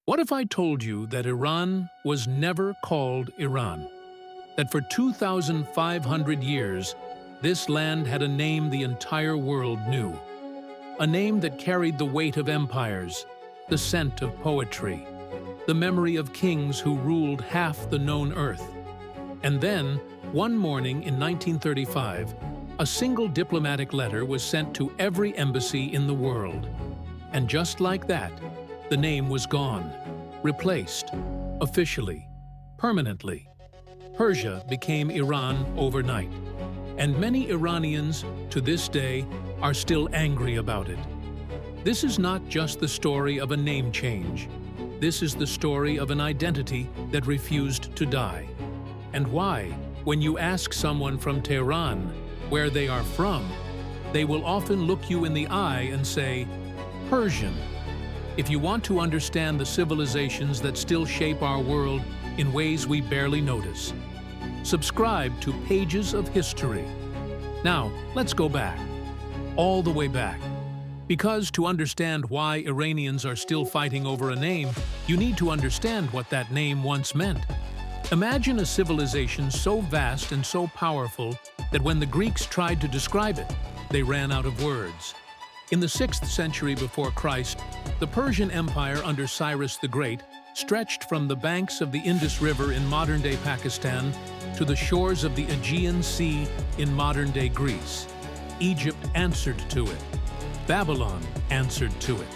What if I told you that Iran was never called Iran? That for 2,500 years, this land had a name the entire world knew. A name that carried the weight of empires, the scent of poetry, the memory of kings who ruled half the known earth. And then, one morning in 1935, a single diplomatic letter was sent to every embassy in the world. And just like that, the name was gone, replaced, officially, permanently. Persia became Iran overnight, and many Iranians, to this day, are still angry about it. This is not just the story of a name change. This is the story of an identity that refused to die. And why, when you ask someone from Tehran where they are from, they will often look you in the eye and say, Persian. If you want to understand the civilizations that still shape our world in ways we barely notice, subscribe to Pages of History. Now, let's go back, all the way back. Because to understand why Iranians are still fighting over a name, you need to understand what that name once meant. Imagine a civilization so vast and so powerful that when the Greeks tried to describe it, they ran out of words. In the 6th century before Christ, the Persian Empire under Cyrus the Great stretched from the banks of the Indus River in modern-day Pakistan to the shores of the Aegean Sea in modern-day Greece. Egypt answered to it. Babylon answered to it.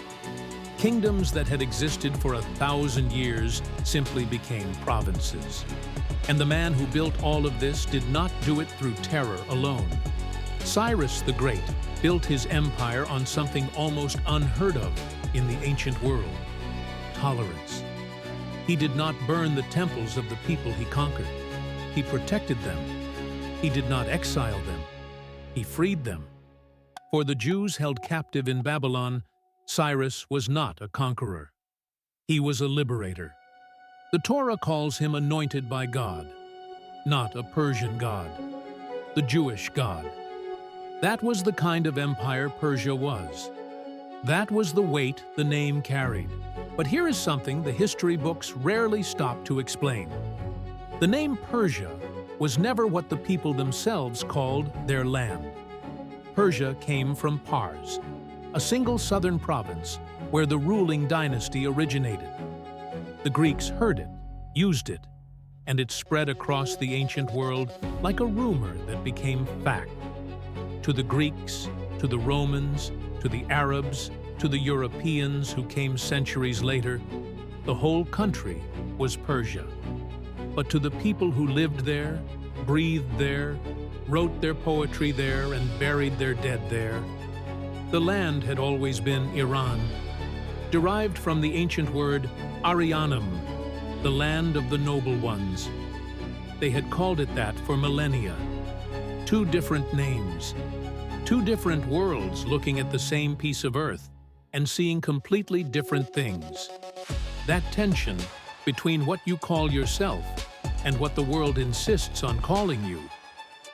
Kingdoms that had existed for 1,000 years simply became provinces. And the man who built all of this did not do it through terror alone. Cyrus the Great built his empire on something almost unheard of in the ancient world: tolerance. He did not burn the temples of the people he conquered. He protected them. He did not exile them. He freed them. For the Jews held captive in Babylon, Cyrus was not a conqueror. He was a liberator. The Torah calls him anointed by God, not a Persian god, the Jewish God. That was the kind of empire Persia was. That was the weight the name carried. But here is something the history books rarely stop to explain. The name Persia was never what the people themselves called their land. Persia came from Pars, a single southern province where the ruling dynasty originated. The Greeks heard it, used it, and it spread across the ancient world like a rumor that became fact. To the Greeks, to the Romans, to the Arabs, to the Europeans who came centuries later, the whole country was Persia. But to the people who lived there, breathed there, wrote their poetry there, and buried their dead there, the land had always been Iran, derived from the ancient word Arianum, the land of the noble ones. They had called it that for millennia. Two different names, two different worlds looking at the same piece of earth and seeing completely different things. That tension between what you call yourself and what the world insists on calling you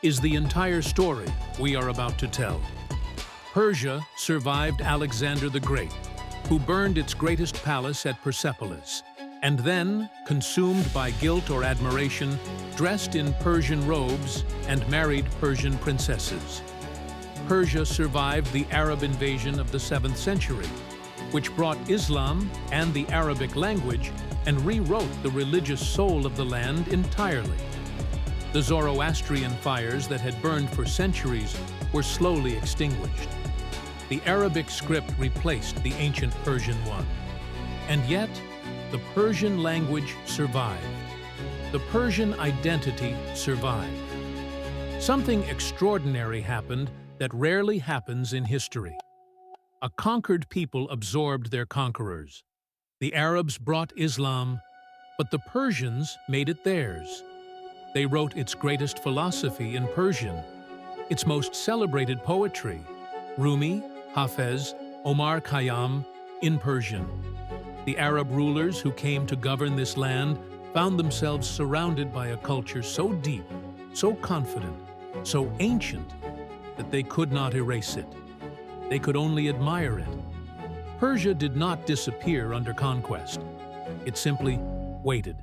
is the entire story we are about to tell. Persia survived Alexander the Great, who burned its greatest palace at Persepolis, and then, consumed by guilt or admiration, dressed in Persian robes and married Persian princesses. Persia survived the Arab invasion of the 7th century, which brought Islam and the Arabic language and rewrote the religious soul of the land entirely. The Zoroastrian fires that had burned for centuries were slowly extinguished. The Arabic script replaced the ancient Persian one. And yet, the Persian language survived. The Persian identity survived. Something extraordinary happened that rarely happens in history. A conquered people absorbed their conquerors. The Arabs brought Islam, but the Persians made it theirs. They wrote its greatest philosophy in Persian, its most celebrated poetry, Rumi, Hafez, Omar Khayyam, in Persian. The Arab rulers who came to govern this land found themselves surrounded by a culture so deep, so confident, so ancient, that they could not erase it. They could only admire it. Persia did not disappear under conquest. It simply waited.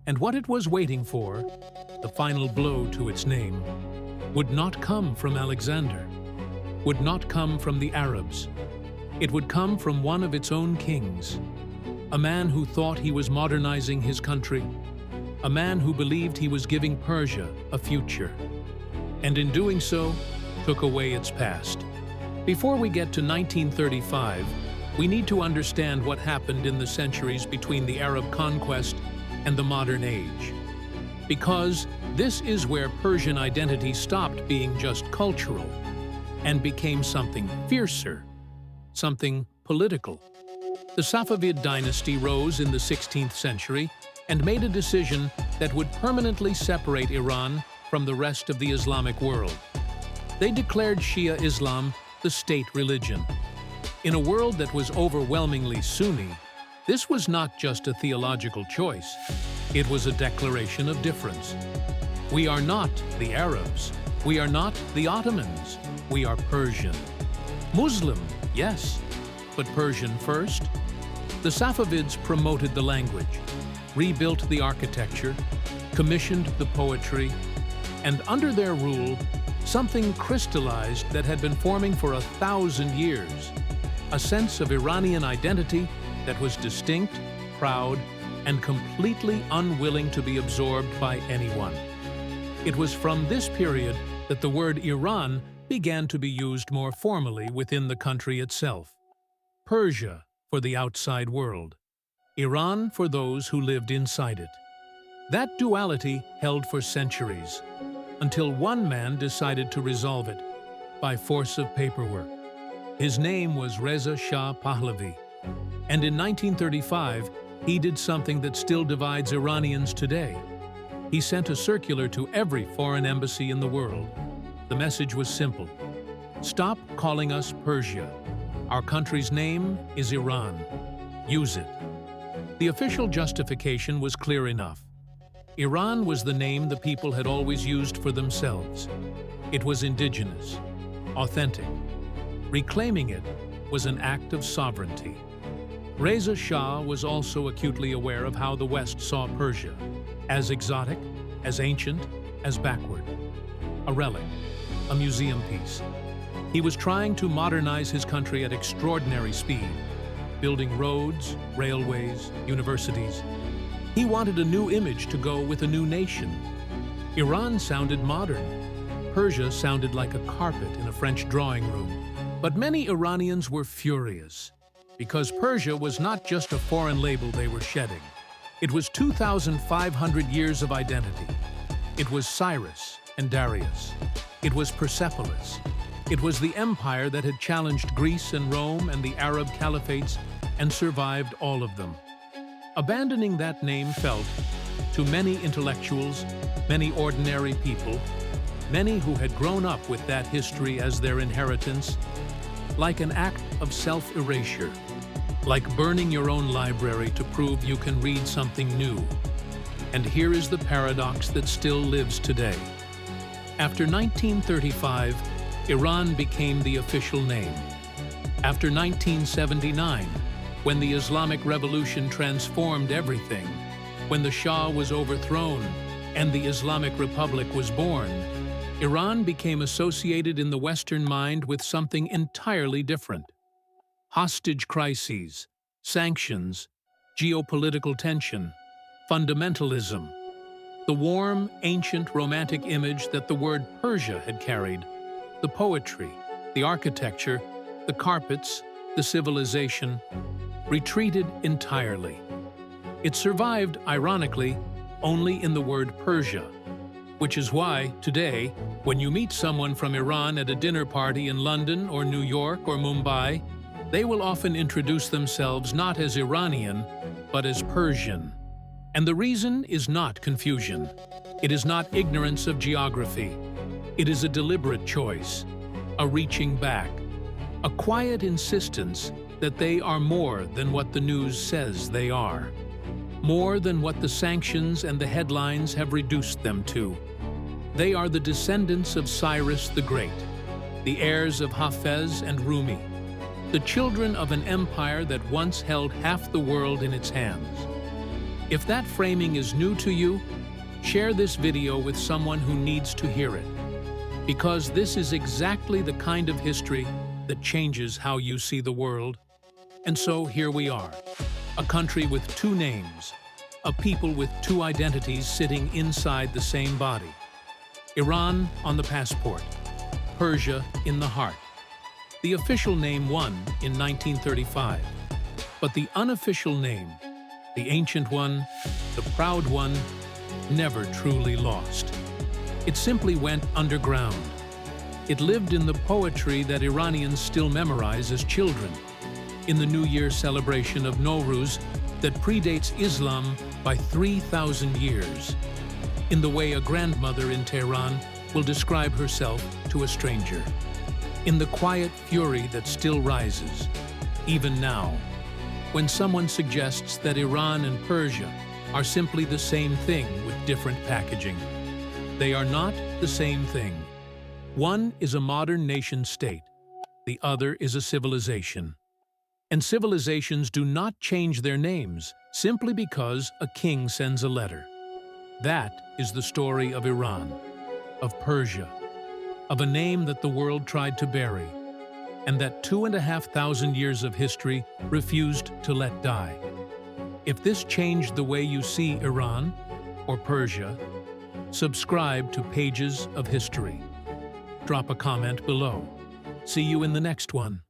And what it was waiting for, the final blow to its name, would not come from Alexander, would not come from the Arabs. It would come from one of its own kings, a man who thought he was modernizing his country, a man who believed he was giving Persia a future, and in doing so, took away its past. Before we get to 1935, we need to understand what happened in the centuries between the Arab conquest and the modern age. Because this is where Persian identity stopped being just cultural and became something fiercer, something political. The Safavid dynasty rose in the 16th century and made a decision that would permanently separate Iran from the rest of the Islamic world. They declared Shia Islam the state religion. In a world that was overwhelmingly Sunni, this was not just a theological choice, it was a declaration of difference. We are not the Arabs, we are not the Ottomans, we are Persian. Muslim, yes, but Persian first? The Safavids promoted the language, rebuilt the architecture, commissioned the poetry, and under their rule, something crystallized that had been forming for 1,000 years, a sense of Iranian identity that was distinct, proud, and completely unwilling to be absorbed by anyone. It was from this period that the word Iran began to be used more formally within the country itself. Persia for the outside world, Iran for those who lived inside it. That duality held for centuries, until one man decided to resolve it by force of paperwork. His name was Reza Shah Pahlavi, and in 1935, he did something that still divides Iranians today. He sent a circular to every foreign embassy in the world. The message was simple: stop calling us Persia. Our country's name is Iran. Use it. The official justification was clear enough. Iran was the name the people had always used for themselves. It was indigenous, authentic. Reclaiming it was an act of sovereignty. Reza Shah was also acutely aware of how the West saw Persia, as exotic, as ancient, as backward. A relic, a museum piece. He was trying to modernize his country at extraordinary speed, building roads, railways, universities. He wanted a new image to go with a new nation. Iran sounded modern. Persia sounded like a carpet in a French drawing room. But many Iranians were furious, because Persia was not just a foreign label they were shedding. It was 2,500 years of identity. It was Cyrus and Darius. It was Persepolis. It was the empire that had challenged Greece and Rome and the Arab caliphates and survived all of them. Abandoning that name felt, to many intellectuals, many ordinary people, many who had grown up with that history as their inheritance, like an act of self-erasure, like burning your own library to prove you can read something new. And here is the paradox that still lives today. After 1935, Iran became the official name. After 1979, when the Islamic Revolution transformed everything, when the Shah was overthrown and the Islamic Republic was born, Iran became associated in the Western mind with something entirely different. Hostage crises, sanctions, geopolitical tension, fundamentalism. The warm, ancient, romantic image that the word Persia had carried, the poetry, the architecture, the carpets, the civilization, retreated entirely. It survived, ironically, only in the word Persia, which is why, today, when you meet someone from Iran at a dinner party in London or New York or Mumbai, they will often introduce themselves not as Iranian, but as Persian. And the reason is not confusion. It is not ignorance of geography. It is a deliberate choice, a reaching back, a quiet insistence that they are more than what the news says they are, more than what the sanctions and the headlines have reduced them to. They are the descendants of Cyrus the Great, the heirs of Hafez and Rumi, the children of an empire that once held half the world in its hands. If that framing is new to you, share this video with someone who needs to hear it, because this is exactly the kind of history that changes how you see the world. And so here we are, a country with two names, a people with two identities sitting inside the same body. Iran on the passport, Persia in the heart. The official name won in 1935, but the unofficial name, the ancient one, the proud one, never truly lost. It simply went underground. It lived in the poetry that Iranians still memorize as children, in the New Year celebration of Nowruz that predates Islam by 3,000 years, in the way a grandmother in Tehran will describe herself to a stranger, in the quiet fury that still rises, even now, when someone suggests that Iran and Persia are simply the same thing with different packaging. They are not the same thing. One is a modern nation-state, the other is a civilization. And civilizations do not change their names simply because a king sends a letter. That is the story of Iran, of Persia, of a name that the world tried to bury, and that 2,500 years of history refused to let die. If this changed the way you see Iran or Persia, subscribe to Pages of History. Drop a comment below. See you in the next one.